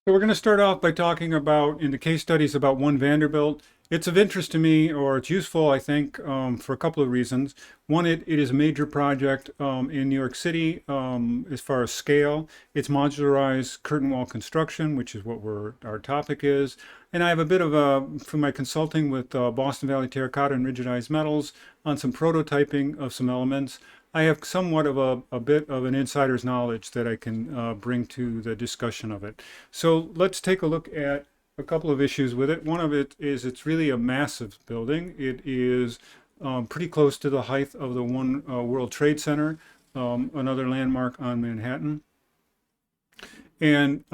So we're going to start off by talking about, in the case studies, about one Vanderbilt. It's of interest to me, or it's useful, I think, for a couple of reasons. One, it is a major project in New York City as far as scale. It's modularized curtain wall construction, which is what our topic is. And I have a bit of from my consulting with Boston Valley Terracotta and Rigidized Metals on some prototyping of some elements. I have somewhat of a bit of an insider's knowledge that I can bring to the discussion of it. So let's take a look at a couple of issues with it. One of it is it's really a massive building. It is pretty close to the height of the One World Trade Center, another landmark on Manhattan. And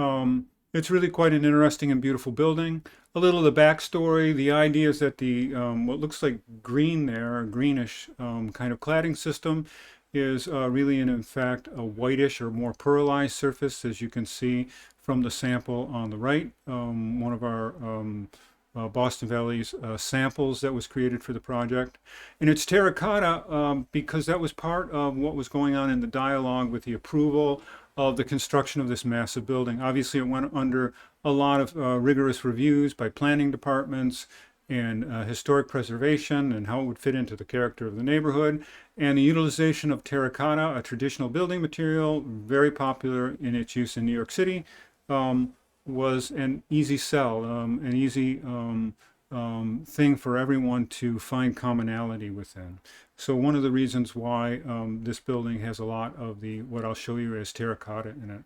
it's really quite an interesting and beautiful building. A little of the backstory, the idea is that the what looks like green there, a greenish kind of cladding system, is really in fact a whitish or more pearlized surface, as you can see from the sample on the right. One of our Boston Valley's samples that was created for the project. And it's terracotta because that was part of what was going on in the dialogue with the approval of the construction of this massive building. Obviously, it went under a lot of rigorous reviews by planning departments and historic preservation and how it would fit into the character of the neighborhood. And the utilization of terracotta, a traditional building material, very popular in its use in New York City, was an easy sell, an easy thing for everyone to find commonality within. So one of the reasons why this building has a lot of the what I'll show you as terracotta in it.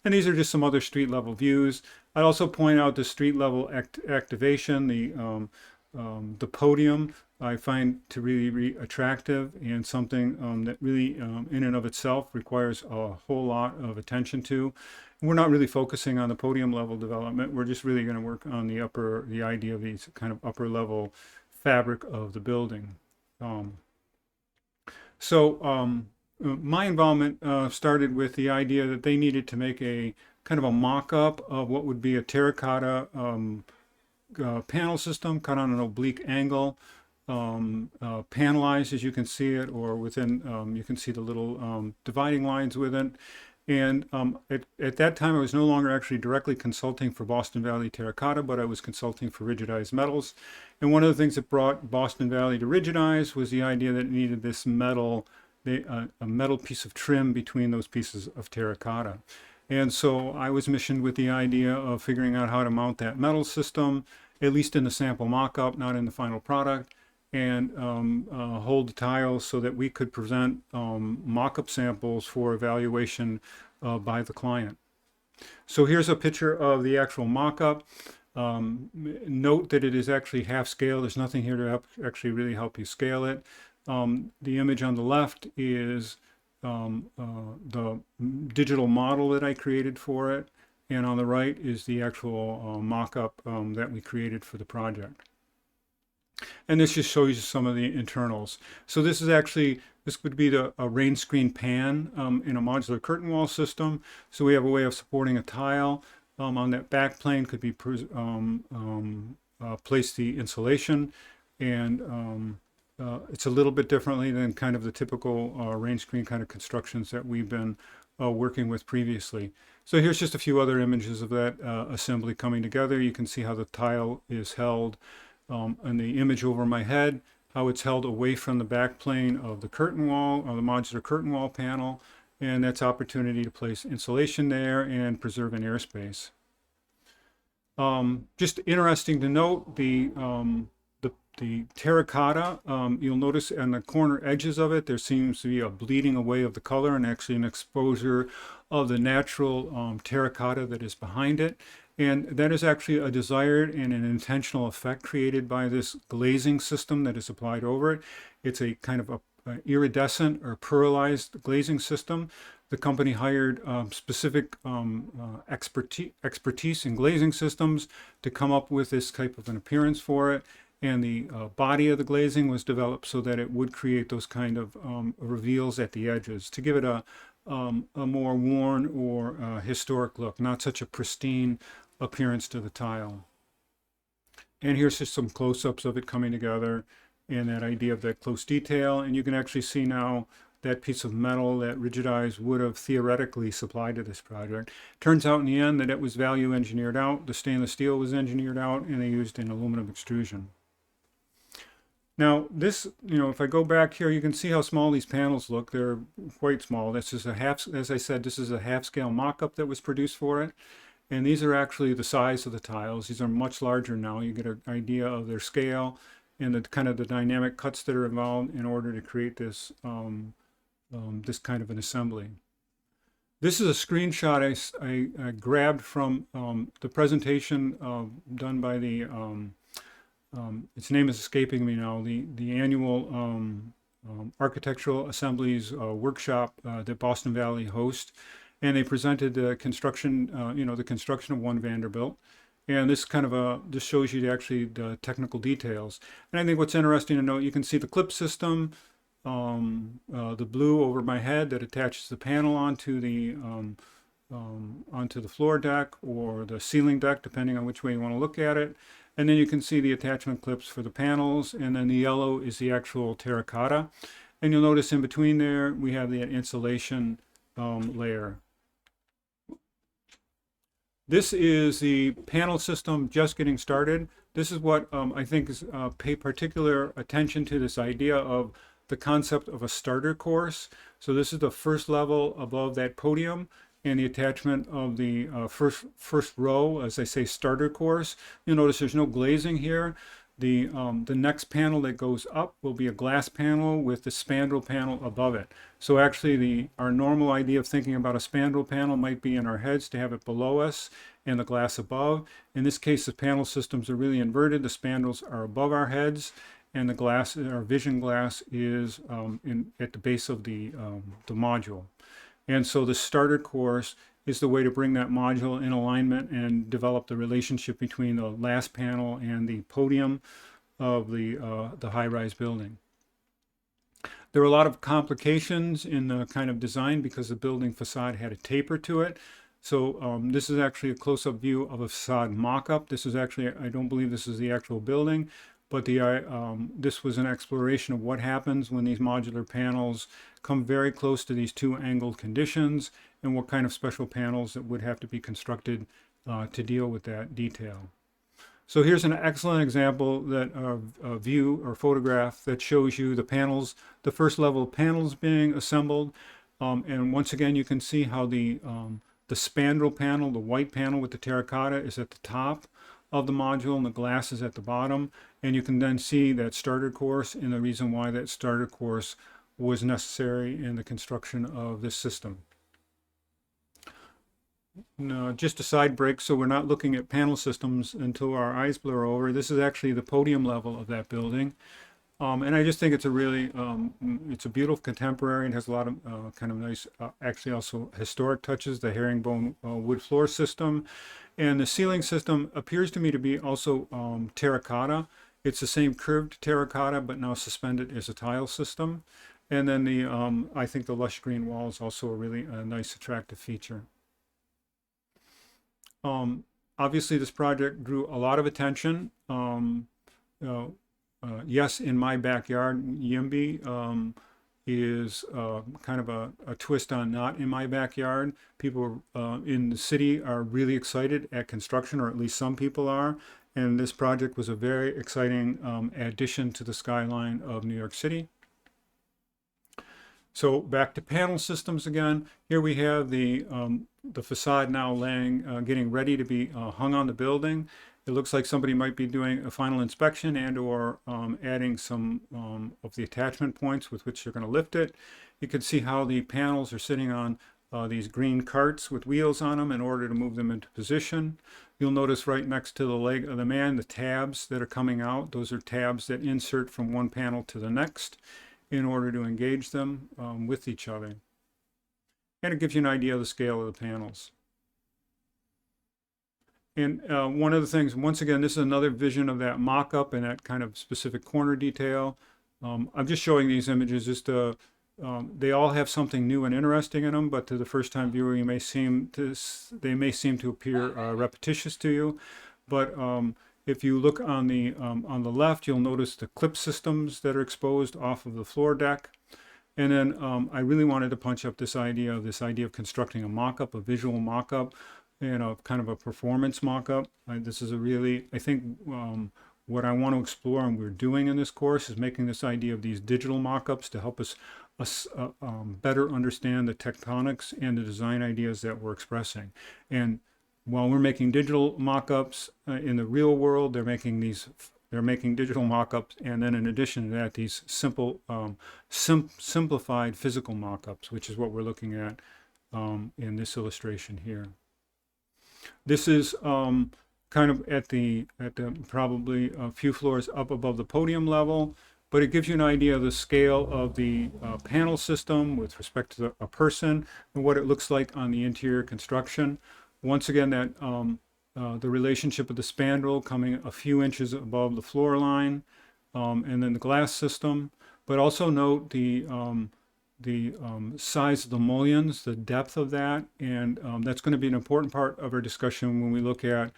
And these are just some other street level views. I'd also point out the street level activation, the podium I find to really attractive and something that really in and of itself requires a whole lot of attention to. We're not really focusing on the podium level development. We're just really going to work on the idea of these kind of upper level fabric of the building. My involvement started with the idea that they needed to make a kind of a mock-up of what would be a terracotta panel system cut on an oblique angle, panelized as you can see it, or within, you can see the little dividing lines within. And at that time, I was no longer actually directly consulting for Boston Valley Terracotta, but I was consulting for Rigidized Metals. And one of the things that brought Boston Valley to Rigidize was the idea that it needed this metal, a metal piece of trim between those pieces of terracotta. And so I was missioned with the idea of figuring out how to mount that metal system, at least in the sample mock-up, not in the final product, and hold the tiles so that we could present mock-up samples for evaluation by the client. So here's a picture of the actual mock-up. Note that it is actually half scale. There's nothing here to actually really help you scale it. The image on the left is the digital model that I created for it, and on the right is the actual mock-up that we created for the project. And this just shows you some of the internals. So this would be a rain screen pan in a modular curtain wall system. So we have a way of supporting a tile. On that back plane could be place the insulation, and it's a little bit differently than kind of the typical rain screen kind of constructions that we've been working with previously. So here's just a few other images of that assembly coming together. You can see how the tile is held. And the image over my head, how it's held away from the back plane of the curtain wall, or the modular curtain wall panel, and that's opportunity to place insulation there and preserve an airspace. Just interesting to note, the terracotta, you'll notice on the corner edges of it, there seems to be a bleeding away of the color and actually an exposure of the natural terracotta that is behind it. And that is actually a desired and an intentional effect created by this glazing system that is applied over it. It's a kind of a iridescent or pearlized glazing system. The company hired specific expertise in glazing systems to come up with this type of an appearance for it. And the body of the glazing was developed so that it would create those kind of reveals at the edges to give it a more worn or historic look, not such a pristine appearance to the tile. And here's just some close-ups of it coming together and that idea of that close detail. And you can actually see now that piece of metal that Rigidized would have theoretically supplied to this project. Turns out in the end that it was value engineered out, the stainless steel was engineered out, and they used an aluminum extrusion. Now this, if I go back here, you can see how small these panels look. They're quite small. This is a half, as I said, this is a half-scale mock-up that was produced for it. And these are actually the size of the tiles. These are much larger now. You get an idea of their scale and the kind of the dynamic cuts that are involved in order to create this, this kind of an assembly. This is a screenshot I grabbed from the presentation done by the, its name is escaping me now, the annual Architectural Assemblies workshop that Boston Valley hosts. And they presented the construction, the construction of One Vanderbilt. And this kind of this shows you actually the technical details. And I think what's interesting to note, you can see the clip system, the blue over my head that attaches the panel onto the floor deck or the ceiling deck, depending on which way you want to look at it. And then you can see the attachment clips for the panels, and then the yellow is the actual terracotta. And you'll notice in between there, we have the insulation layer. This is the panel system just getting started. This is what I think is pay particular attention to, this idea of the concept of a starter course. So this is the first level above that podium, and the attachment of the first row, as I say, starter course. You'll notice there's no glazing here. The next panel that goes up will be a glass panel with the spandrel panel above it. So actually our normal idea of thinking about a spandrel panel might be in our heads to have it below us and the glass above. In this case, the panel systems are really inverted. The spandrels are above our heads, and the glass, our vision glass, is at the base of the module. And so the starter course is the way to bring that module in alignment and develop the relationship between the last panel and the podium of the high-rise building. There were a lot of complications in the kind of design because the building facade had a taper to it. So this is actually a close-up view of a facade mock-up. This is actually, I don't believe this is the actual building, but this was an exploration of what happens when these modular panels come very close to these two angled conditions, and what kind of special panels that would have to be constructed to deal with that detail. So here's an excellent example that a view or photograph that shows you the panels, the first level of panels being assembled. And once again, you can see how the spandrel panel, the white panel with the terracotta, is at the top of the module and the glass is at the bottom. And you can then see that starter course and the reason why that starter course was necessary in the construction of this system. Now, just a side break, so we're not looking at panel systems until our eyes blur over. This is actually the podium level of that building. And I just think it's a really, it's a beautiful contemporary and has a lot of kind of nice, actually also historic touches, the herringbone wood floor system. And the ceiling system appears to me to be also terracotta. It's the same curved terracotta, but now suspended as a tile system. And then I think the lush green wall is also a really nice, attractive feature. Obviously, this project drew a lot of attention. Yes, in my backyard, YIMBY is kind of a twist on not in my backyard. People in the city are really excited at construction, or at least some people are. And this project was a very exciting addition to the skyline of New York City. So back to panel systems again. Here we have the facade now getting ready to be hung on the building. It looks like somebody might be doing a final inspection and or adding some of the attachment points with which they're going to lift it. You can see how the panels are sitting on these green carts with wheels on them in order to move them into position. You'll notice right next to the leg of the man, the tabs that are coming out. Those are tabs that insert from one panel to the next in order to engage them with each other. And it gives you an idea of the scale of the panels. And one of the things, once again, this is another vision of that mock-up and that kind of specific corner detail. I'm just showing these images just to, they all have something new and interesting in them, but to the first-time viewer, they may seem to appear repetitious to you. But if you look on the left, you'll notice the clip systems that are exposed off of the floor deck. And then I really wanted to punch up this idea of constructing a mock-up, a visual mock-up, and a kind of a performance mock-up. This is a really, I think, what I want to explore and we're doing in this course is making this idea of these digital mock-ups to help us better understand the tectonics and the design ideas that we're expressing. And while we're making digital mock-ups in the real world, they're making digital mock-ups, and then in addition to that, these simplified physical mock-ups, which is what we're looking at in this illustration here. This is kind of at the probably a few floors up above the podium level, but it gives you an idea of the scale of the panel system with respect to a person and what it looks like on the interior construction. Once again, that the relationship of the spandrel coming a few inches above the floor line, and then the glass system. But also note the size of the mullions, the depth of that, and that's going to be an important part of our discussion when we look at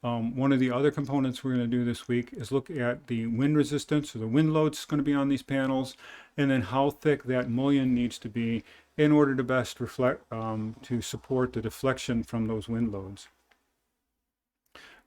one of the other components we're going to do this week is look at the wind resistance, or the wind loads going to be on these panels, and then how thick that mullion needs to be in order to best reflect, to support the deflection from those wind loads.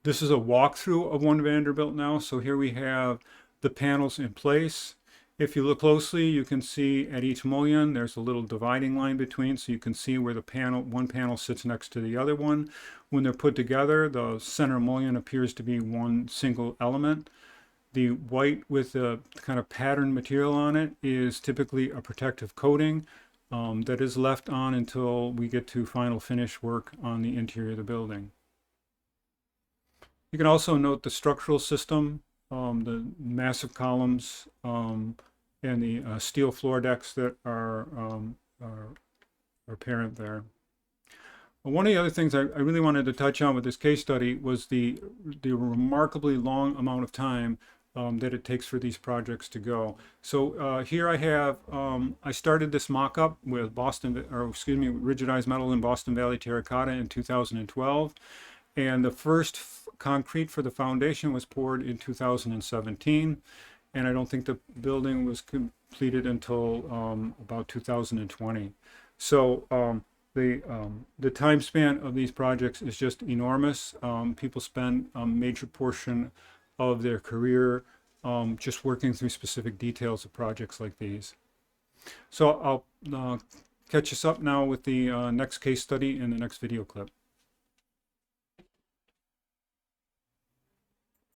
This is a walkthrough of one Vanderbilt now. So here we have the panels in place. If you look closely, you can see at each mullion, there's a little dividing line between, so you can see where the one panel sits next to the other one. When they're put together, the center mullion appears to be one single element. The white with the kind of patterned material on it is typically a protective coating that is left on until we get to final finish work on the interior of the building. You can also note the structural system, the massive columns, and the steel floor decks that are apparent there. One of the other things I really wanted to touch on with this case study was the remarkably long amount of time that it takes for these projects to go. So here I have, I started this mock-up with rigidized metal in Boston Valley terracotta in 2012. And the first concrete for the foundation was poured in 2017. And I don't think the building was completed until about 2020. So the time span of these projects is just enormous. People spend a major portion of their career just working through specific details of projects like these. So I'll catch us up now with the next case study in the next video clip.